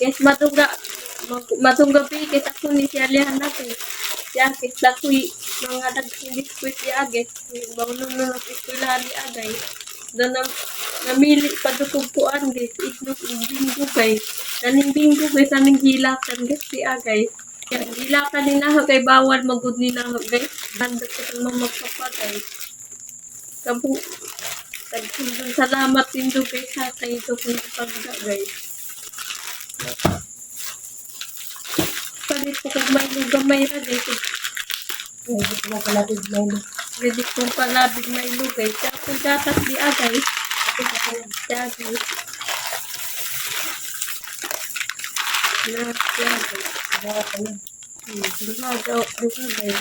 Kes matungga pi kes ako ni siya lihan natin. Siya kes lakoy mga daghang biskwit di agay. Bawnon na eskwelahan di agay. Na namili pa dukupuan guys. Itlog binggo guys. Kaning binggo guys aming hilakan guys di agay. Hilakan ni naho kay bawal magud ni naho guys. Banda ko itong mamagpapatay. Kabu salamat din do guys sa kay ito kung pagda guys. Palit po kung may lugamay na guys. Pwede ko na palapit na yun. Pwede kong palabig may lugay. Kaya kung datas di agay. Kaya guys. Na kaya guys. Dapat na yun. Lumagaw guys.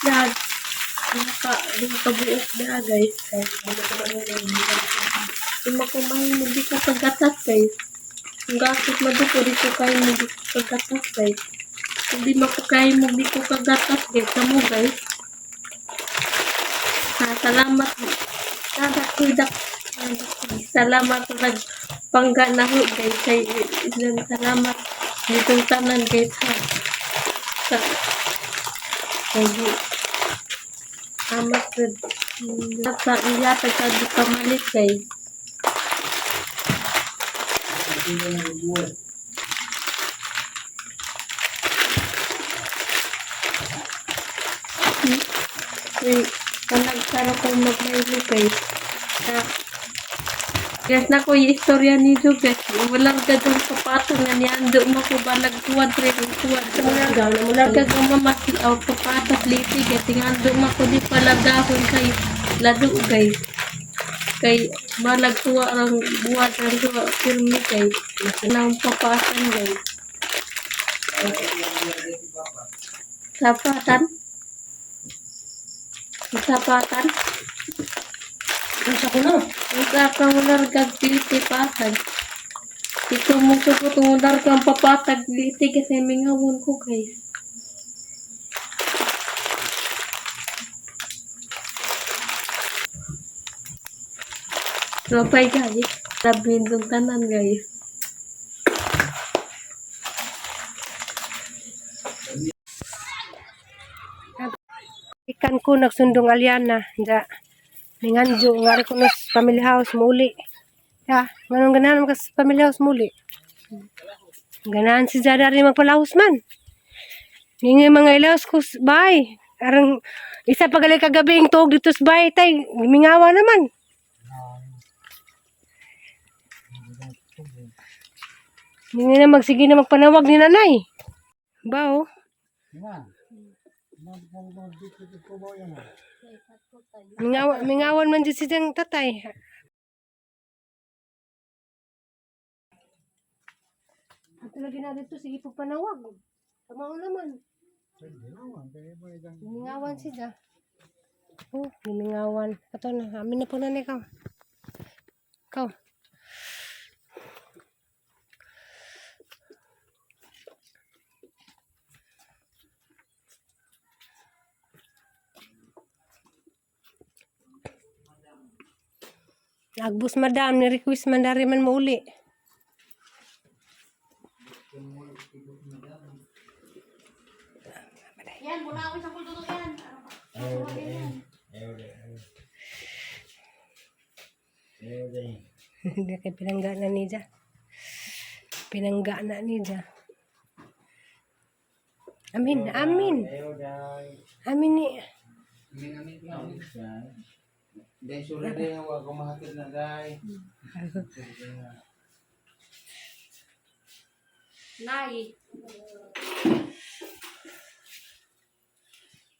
Dad. Nakabuok na guys. Kung makumahin mo di ko kagatas guys. Kung gasot mo di ko kain mo di ko kagatas guys. Kung di makukain mo di ko kagatas guys. Kamu guys. Salamat. Salamat sa pangganaho guys. Salamat ditong tanan guys ha. Amat sa iyata sa di kamalit guys. Nagkara ko magmaylo guys. Guys na ko yung istorya ni Jo guys. Walang gadong kapatong nga niando mo ko ba nagtuwad rin ang tuwad. Walang gadong mamasi o kapatong liti guys. Tingando mo ko di pala dahon kay lado guys. Kay malagtuwa ang buwan ang tuwa firme guys. Nang papasan guys. Sapatan. Sapatan. Isa ko na. Nagkakamular gagpiliti patag. Ito mo ko tumular kang papatag liti kasi mingawon ko guys. So bye guys. Labihin tong tanan guys. Ikan ko nagsundong Aliana. Diya. Ninganjo. Ngari ko nos family house muli. Ya. Nganong ganahan ka sa family house muli. Ganahan si Jada rin magpalahos man. Ngingay mga ilaos ko bay. Arang isa pagalay kagabi yung tuog dito sa bay. Tay. Mingawa naman. Hindi na magsige na magpanawag ni nanay. Bao. Mingawan man dyan siyang tatay. At lagi na dito, sige po panawag. Tama naman. Mingawan siya. Oh, mingawan. Ito na, amin na po na ikaw. Ikaw. Agbus madam, ni-request man dari man mauli. Yan, muna ako sa kulto yan. Hindi kay pinangga na niya. Pinangga na niya. Amin, amin. Amin ni. Dahil sure din ang wag kumahatid na dahil. Nay.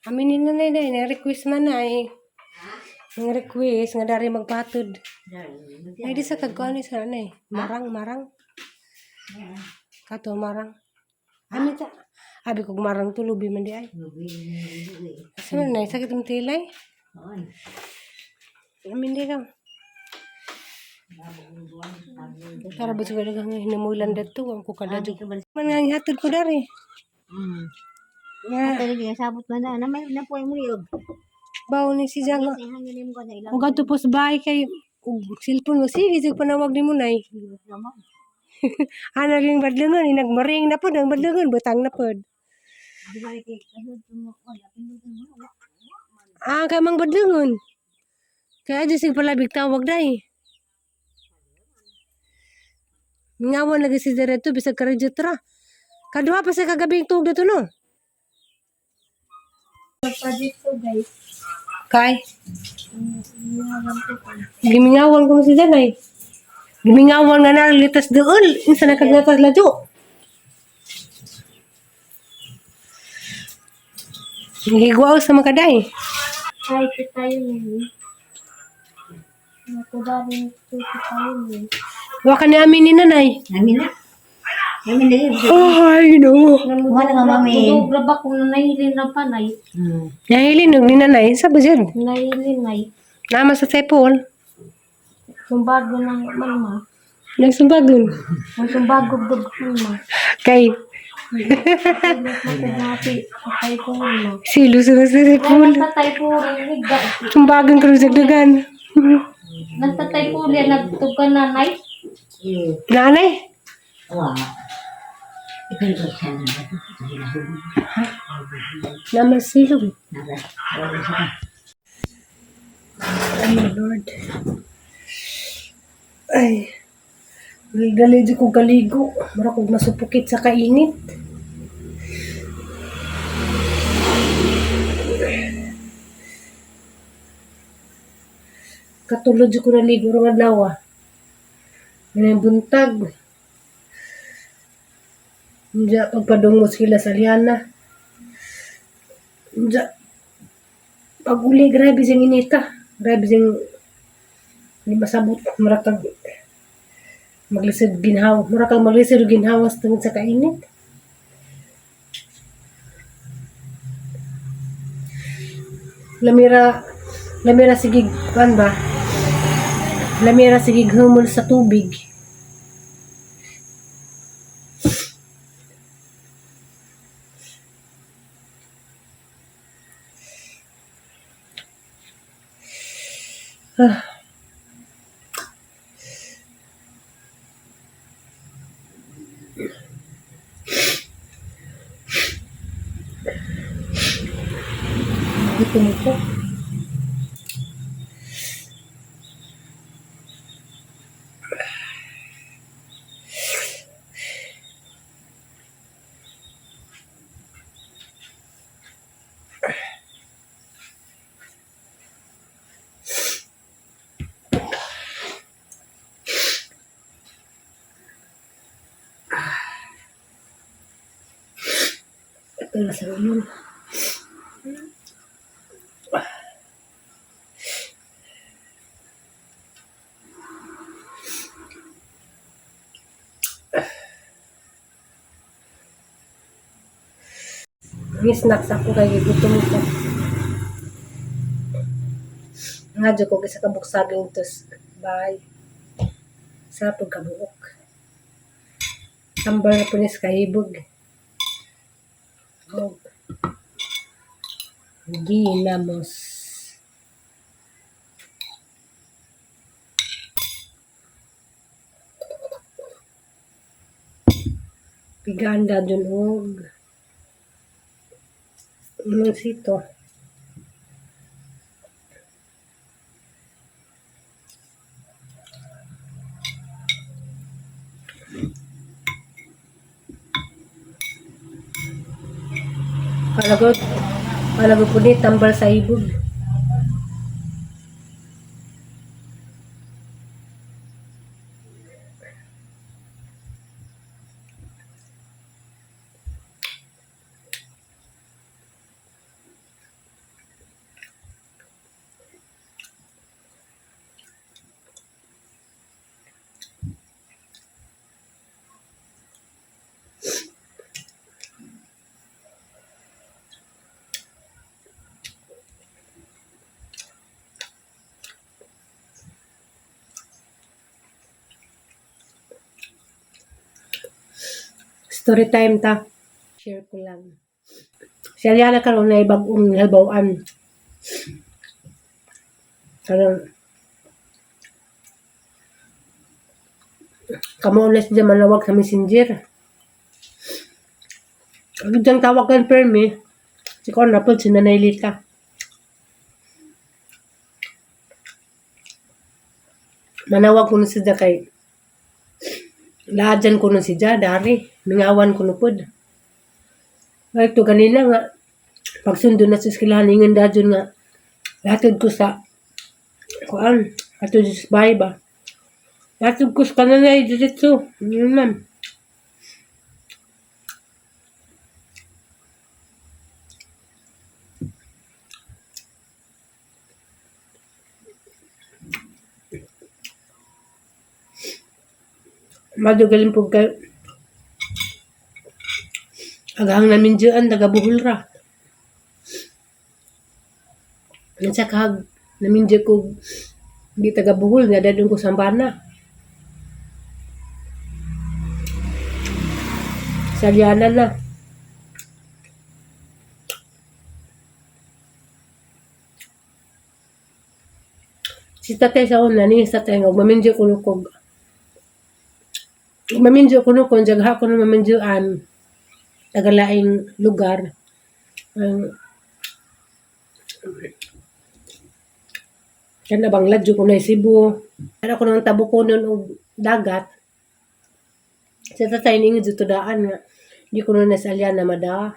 Aminin na na-request man na eh. Ang request nga dari magpatod. Ay di sa kagkuhan ni sa ano eh. Marang. Kato marang. Amin ta. Abi kog marang to lubi man di ay. Asa man na sakit ang tilay. Amin di ka. Tara ba siguro kang hinamulan dito ang kukadadyo. Man nga hatod ko dari. Pero di sabot man na may napuay mo liog. Bawo ni si Jang. Ug adto po sa bahay kay ug cellphone mo sige sig panawag nimo nay. Ana ring badlangan nagmaring na pod ang badlangan butang na pod. Ah, kay mang badlangan. Kaya di sig palabig tawag dai. Ngawan lagi si diretso bisag ka register. Kaduha pa sa kagabing tug dito no. Pa dito guys. Kay Inawan ko pa. gimingawan ko si Danay. Gimingawan nga na litas doon. Insa na kaglatas ladyo. Higwaw sa mga kaday. Ay, tayo niyo. Nakudarin ito tayo niyo. Wa ka ni amin ni nanay. Amin na. Amin na yun. Ay, no. Wala nga mami. Graba ko na nahilin na panay. Nahilinog ni nanay. Sabi dyan. Nahilin ay. Nama sa sepol. Sumbago ng mama. Nagsumbagon. Ang sumbago dog mama. Kay, Nakudapi. Patay ko mama. silo sa sepol. Natatay po rin. Sumbagon ka rin sa dagan. Natatay po rin. Nagtugan nanay. Nanay? Wah. Ikan ko siya na. Nama silo. Ay, my Lord. Ay. Gali di ko galigo. Mara kong masupukit sa kainit. Katulad di ko naligo ng adlaw. Ganyan buntag. Diya pagpadungos sila sa liana. Diya pag-uli, grabe siyang inita. Grabe siyang hindi masabot. Marakag maglisod ginhawa. Marakag maglisod ginhawas tungod sa kainit. Lamira sigig, kan ba? Lamira sigig humol sa tubig. Ah. Ito nito. Ito na sa ulo. May snacks ako kay gutom ko. Nga ko kisa kabuksagin ito sa bahay. Sa pagkabuok. Tambal na po niya sa kahibog. Ginamos. Piganda dun og sito. Palagot po ni tambal sa ibog. Story time ta. Share ko lang. Siya na karon na ibag-ong halbawaan. Karang kamulas dyan manawag sa messenger. Ang dyan tawag kan permi, si Kon na po, si Nanay Lita. Manawag ko na siya kay laadyan ko na siya, dari. Mingawan ko na po. Ito kanina nga, pagsundo na sa eskwelahan, ingin dadyon nga, latod ko sa, kuan, latod sa bahay ba? Latod ko sa kananay, dito. Yun man. Madugalin po kay agahang namin dyan, taga-buhol ra. Nansa kahag namin dyan ko di taga-buhol, nga dadun ko sambana. Salyana na. Si tatay sa una, ni sa tatay nga, mamindyo ko lukog. Mamindyo ko nukon, jagha ko na mamindyoan, tagalaing lugar. Kana bang ladyo ko na Cebu. Ano ko nang tabo ko nun og dagat. Sa tatay ni nga dito daan nga. Di ko na nasalya na mada.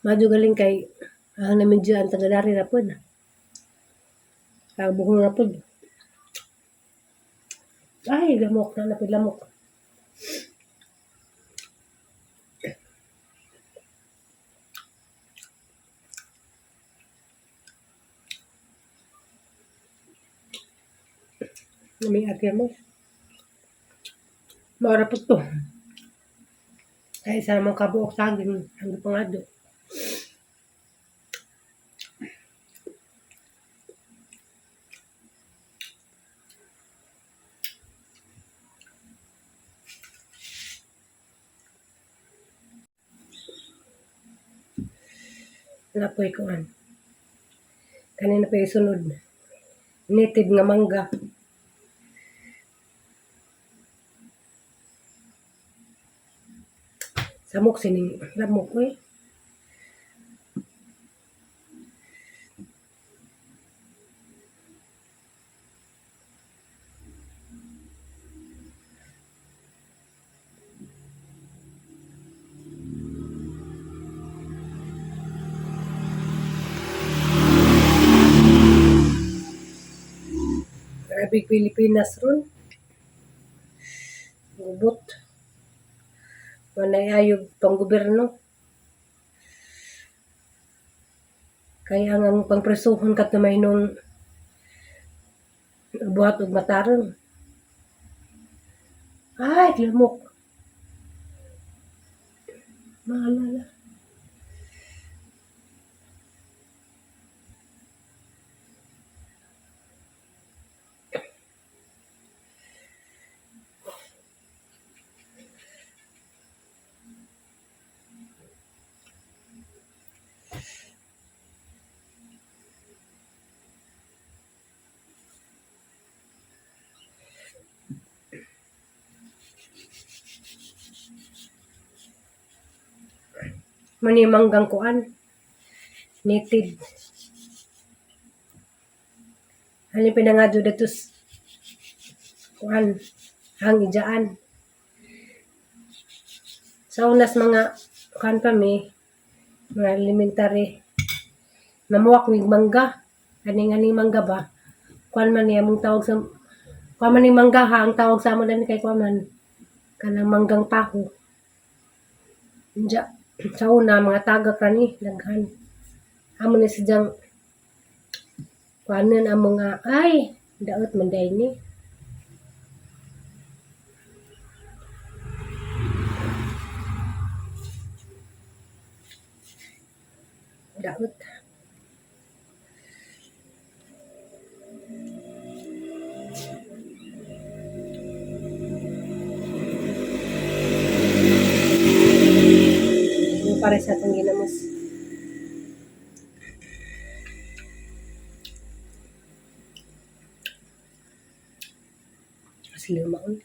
Madyo galing kay ang namindyoan tagalari na po na. Buhol na po. Ay, lamok na napid lamok. May agya mo. Maura po to. Ay, isa namang kabuok sa akin. Ang pangado. Napoy ko an. Kanina pa isunod. Native nga mangga. Samok sining lamok ko eh. Grabe Pilipinas ron. Gubot. Manay ayog pang gobyerno. Kaya ang pangpresuhon kat na may nung buhat og matarong. Ay, lamok. Maalala. Manimanggang kuan. Native. Ano pinangado datos kuan hang ijaan. Sa unas mga kuan pa mi mga elementary namuwak nig mangga. Aning mangga ba? Kuan man niya mong tawag sa kuan man ning mangga ha ang tawag sa amo dani kay kuan man kanang manggang taho. Inja sa una mga taga kani daghan. Amo ni sidyang kuanon ang mga ay daot man day ni. Daot. Yung para sa atong ginamos. sila maon.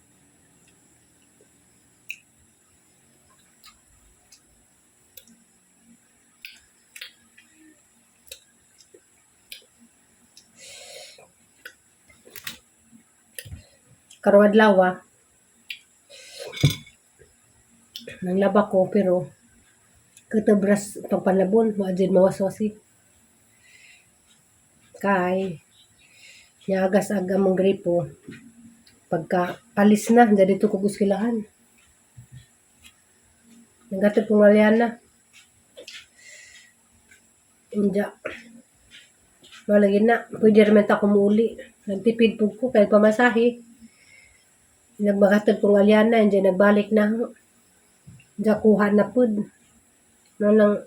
Karong adlaw nanglaba ko pero katabras pagpanlabon maadjud mawaswasi kay niagas aga mong gripo pagka palis na dito ko guskilahan naghatod ko nga Aliana inja malagi na pwede raman ta kumuli nagtipid po ko kay pamasahe nagmakatod ko nga Aliana inja nagbalik na ako inja kuha na pud nang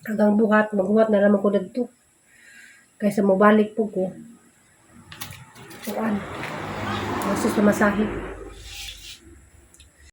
hanggang buhat magbuhat na naman ko dito kaysa mobalik po ko kuan masus pamasahe